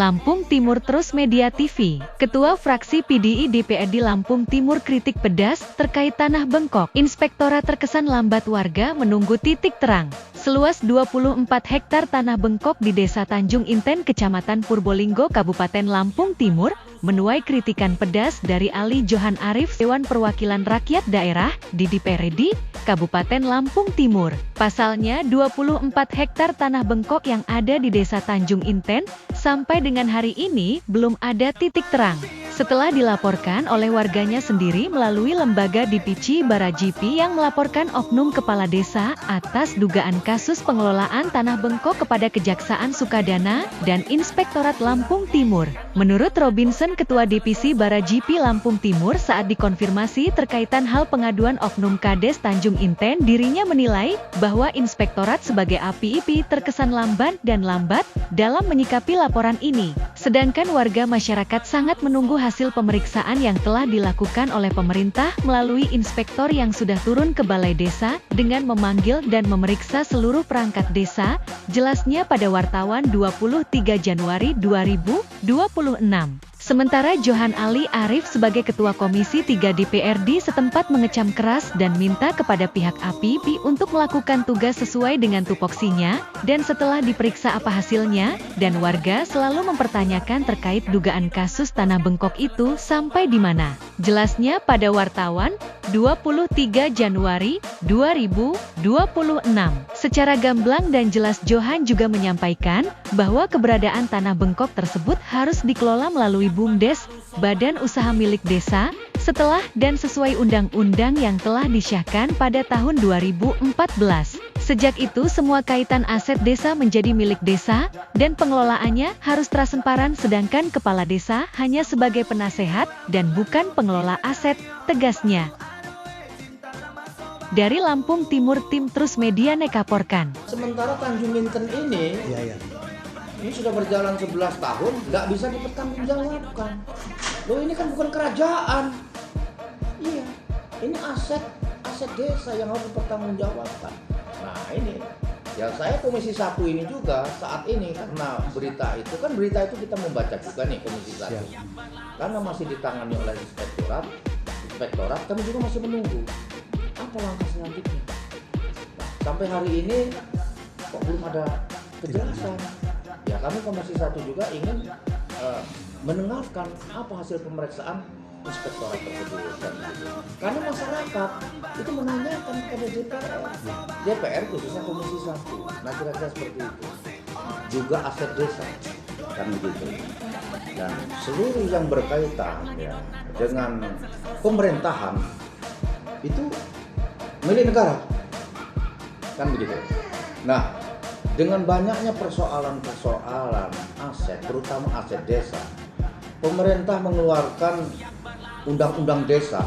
Lampung Timur Terus Media TV. Ketua Fraksi PDI DPRD Lampung Timur kritik pedas terkait tanah bengkok. Inspektorat terkesan lambat, warga menunggu titik terang. Seluas 24 hektar tanah bengkok di Desa Tanjung Inten, Kecamatan Purbolinggo, Kabupaten Lampung Timur, menuai kritikan pedas dari Ali Johan Arif, Dewan Perwakilan Rakyat Daerah di DPRD Kabupaten Lampung Timur. Pasalnya, 24 hektar tanah bengkok yang ada di Desa Tanjung Inten sampai dengan hari ini belum ada titik terang. Setelah dilaporkan oleh warganya sendiri melalui lembaga DPC Barajipi yang melaporkan oknum kepala desa atas dugaan kasus pengelolaan tanah bengkok kepada Kejaksaan Sukadana dan Inspektorat Lampung Timur. Menurut Robinson, Ketua DPC Barajipi Lampung Timur, saat dikonfirmasi terkaitan hal pengaduan oknum Kades Tanjung Inten, dirinya menilai bahwa Inspektorat sebagai APIP terkesan lambat dalam menyikapi laporan ini. Sedangkan warga masyarakat sangat menunggu hasil pemeriksaan yang telah dilakukan oleh pemerintah melalui inspektor yang sudah turun ke balai desa dengan memanggil dan memeriksa seluruh perangkat desa, jelasnya pada wartawan 23 Januari 2026. Sementara Johan Ali Arif sebagai Ketua Komisi 3 DPRD setempat mengecam keras dan minta kepada pihak APIP untuk melakukan tugas sesuai dengan tupoksinya, dan setelah diperiksa apa hasilnya, dan warga selalu mempertanyakan terkait dugaan kasus tanah bengkok itu sampai di mana. Jelasnya pada wartawan 23 Januari 2026. Secara gamblang dan jelas Johan juga menyampaikan bahwa keberadaan tanah bengkok tersebut harus dikelola melalui BUMDes, Badan Usaha Milik Desa, setelah dan sesuai undang-undang yang telah disahkan pada tahun 2014. Sejak itu semua kaitan aset desa menjadi milik desa, dan pengelolaannya harus transparan, sedangkan kepala desa hanya sebagai penasehat dan bukan pengelola aset, tegasnya. Dari Lampung Timur, Tim Terus Media nekaporkan. Sementara Tanjung Inten ini sudah berjalan 11 tahun, nggak bisa dipertanggungjawabkan. Loh, ini kan bukan kerajaan. Iya, ini aset desa yang harus dipertanggungjawabkan. Nah ini, ya saya Komisi 1 ini juga saat ini karena berita itu kita membaca juga nih Komisi 1. Karena masih ditangani oleh inspektorat, kami juga masih menunggu apa langkah selanjutnya. Nah, sampai hari ini kok belum ada kejelasan. Ya kami Komisi 1 juga ingin mendengarkan apa hasil pemeriksaan inspektorat tersebut dan gitu. Karena masyarakat itu menanyakan kepada DPR khususnya Komisi 1. Nah kira-kira seperti itu. Juga aset desa kan begitu. Dan seluruh yang berkaitan ya dengan pemerintahan itu milik negara kan begitu. Nah, dengan banyaknya persoalan aset, terutama aset desa, pemerintah mengeluarkan Undang-Undang Desa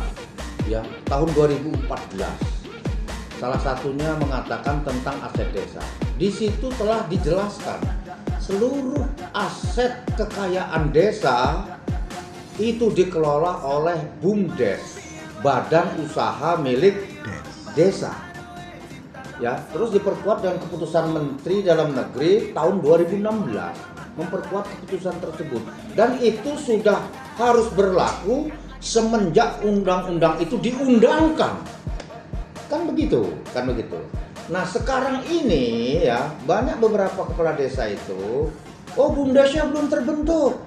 ya tahun 2014. Salah satunya mengatakan tentang aset desa. Di situ telah dijelaskan seluruh aset kekayaan desa itu dikelola oleh BUMDes, Badan Usaha Milik Desa. Ya, terus diperkuat dengan keputusan Menteri Dalam Negeri tahun 2016 memperkuat keputusan tersebut, dan itu sudah harus berlaku semenjak undang-undang itu diundangkan. Kan begitu. Nah, sekarang ini ya banyak beberapa kepala desa itu BUMDesnya belum terbentuk.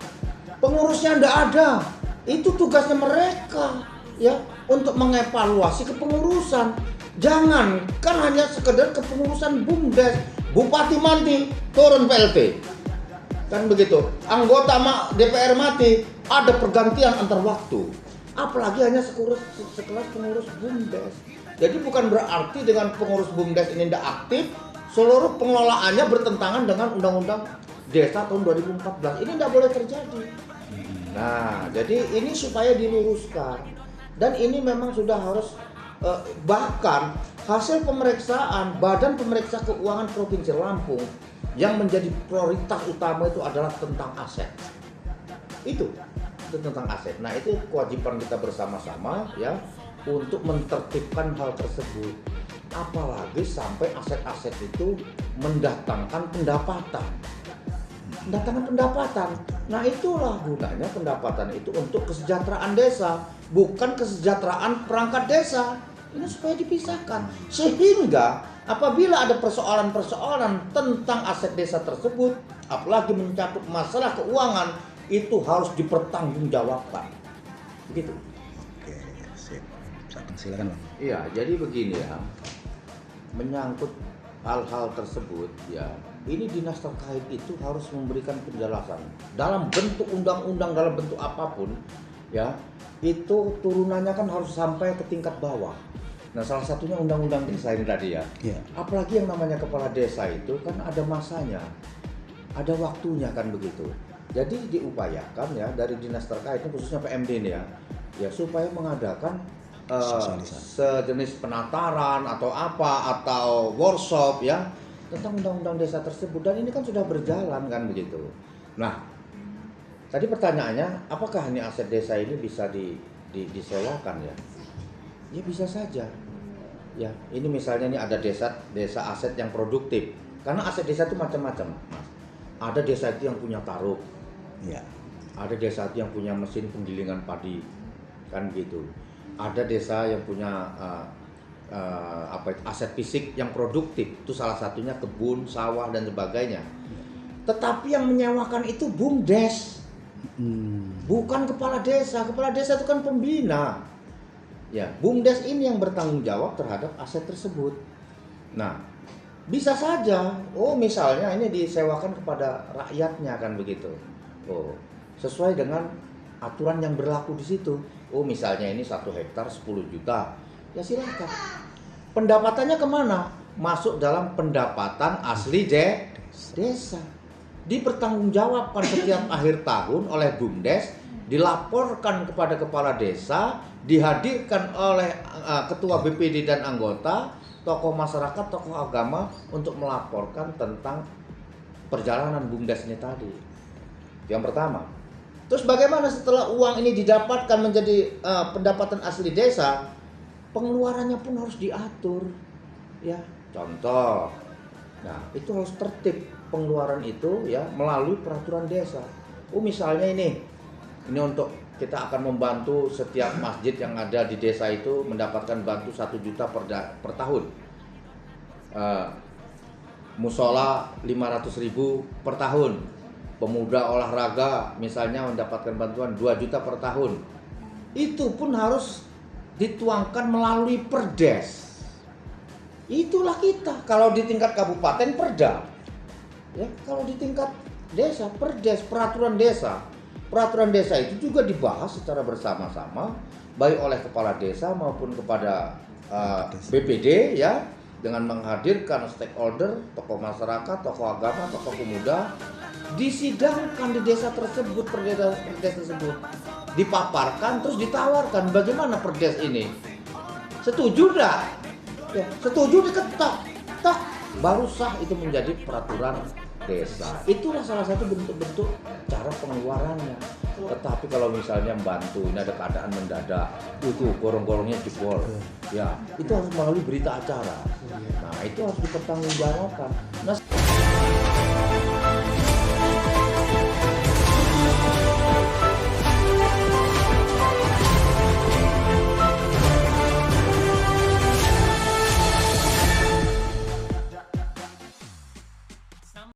Pengurusnya enggak ada. Itu tugasnya mereka ya untuk mengevaluasi kepengurusan. Jangan kan hanya sekedar kepengurusan BUMDes, Bupati mati turun PLT, kan begitu. Anggota DPR mati, ada pergantian antar waktu. Apalagi hanya sekelas pengurus BUMDes. Jadi bukan berarti dengan pengurus BUMDes ini tidak aktif, seluruh pengelolaannya bertentangan dengan Undang-Undang Desa tahun 2014. Ini tidak boleh terjadi. Nah, jadi ini supaya diluruskan. Dan ini memang sudah harus bahkan hasil pemeriksaan Badan Pemeriksa Keuangan Provinsi Lampung yang menjadi prioritas utama itu adalah tentang aset. Itu tentang aset. Nah, itu kewajiban kita bersama-sama ya untuk mentertibkan hal tersebut. Apalagi sampai aset-aset itu mendatangkan pendapatan. Nah itulah gunanya pendapatan itu untuk kesejahteraan desa, bukan kesejahteraan perangkat desa. Ini supaya dipisahkan, sehingga apabila ada persoalan-persoalan tentang aset desa tersebut, apalagi mencakup masalah keuangan, itu harus dipertanggungjawabkan. Begitu. Oke, sip. Silakan Bang. Iya, jadi begini ya, menyangkut hal-hal tersebut ya, ini dinas terkait itu harus memberikan penjelasan dalam bentuk undang-undang, dalam bentuk apapun ya, itu turunannya kan harus sampai ke tingkat bawah. Nah salah satunya undang-undang desa ini tadi ya. Iya. Apalagi yang namanya kepala desa itu kan ada masanya, ada waktunya kan begitu. Jadi diupayakan ya dari dinas terkait, khususnya PMD ini ya supaya mengadakan sejenis penataran atau apa, atau workshop ya tentang undang-undang desa tersebut, dan ini kan sudah berjalan kan begitu. Nah tadi pertanyaannya, apakah ini aset desa ini bisa disewakan ya? Ya bisa saja. Ya, ini misalnya ini ada desa aset yang produktif. Karena aset desa itu macam-macam, Mas. Ada desa itu yang punya taruk. Ya. Ada desa itu yang punya mesin penggilingan padi. Kan gitu. Ada desa yang punya aset fisik yang produktif. Itu salah satunya kebun, sawah dan sebagainya. Tetapi yang menyewakan itu BUMDes. Bukan kepala desa. Kepala desa itu kan pembina. Ya, BUMDes ini yang bertanggung jawab terhadap aset tersebut. Nah, bisa saja, misalnya ini disewakan kepada rakyatnya kan begitu. Sesuai dengan aturan yang berlaku di situ. Misalnya ini 1 hektar 10 juta. Ya silakan. Pendapatannya kemana? Masuk dalam pendapatan asli desa. Dipertanggungjawabkan setiap akhir tahun oleh BUMDes, dilaporkan kepada kepala desa, dihadirkan oleh ketua BPD dan anggota, tokoh masyarakat, tokoh agama untuk melaporkan tentang perjalanan BUMDes ini tadi. Yang pertama. Terus bagaimana setelah uang ini didapatkan menjadi pendapatan asli desa, pengeluarannya pun harus diatur. Ya, contoh. Nah, itu harus tertib pengeluaran itu ya melalui peraturan desa. Misalnya ini untuk kita akan membantu setiap masjid yang ada di desa itu mendapatkan bantu 1 juta per tahun. Musola 500.000 per tahun. Pemuda olahraga misalnya mendapatkan bantuan 2 juta per tahun. Itu pun harus dituangkan melalui perdes. Itulah kita. Kalau di tingkat kabupaten perda. Ya, kalau di tingkat desa perdes, peraturan desa. Peraturan desa itu juga dibahas secara bersama-sama baik oleh kepala desa maupun kepada BPD ya, dengan menghadirkan stakeholder, tokoh masyarakat, tokoh agama, tokoh pemuda, disidangkan di desa tersebut, perdes tersebut dipaparkan, terus ditawarkan bagaimana perdes ini, setuju enggak? Ya, setuju diketok, tak baru sah itu menjadi peraturan desa. Itulah salah satu bentuk-bentuk cara pengeluarannya. Tetapi kalau misalnya bantu, ini ada keadaan mendadak, itu gorong-gorongnya jebol, ya itu harus melalui berita acara. Nah itu harus dipertanggungjawabkan. Nah,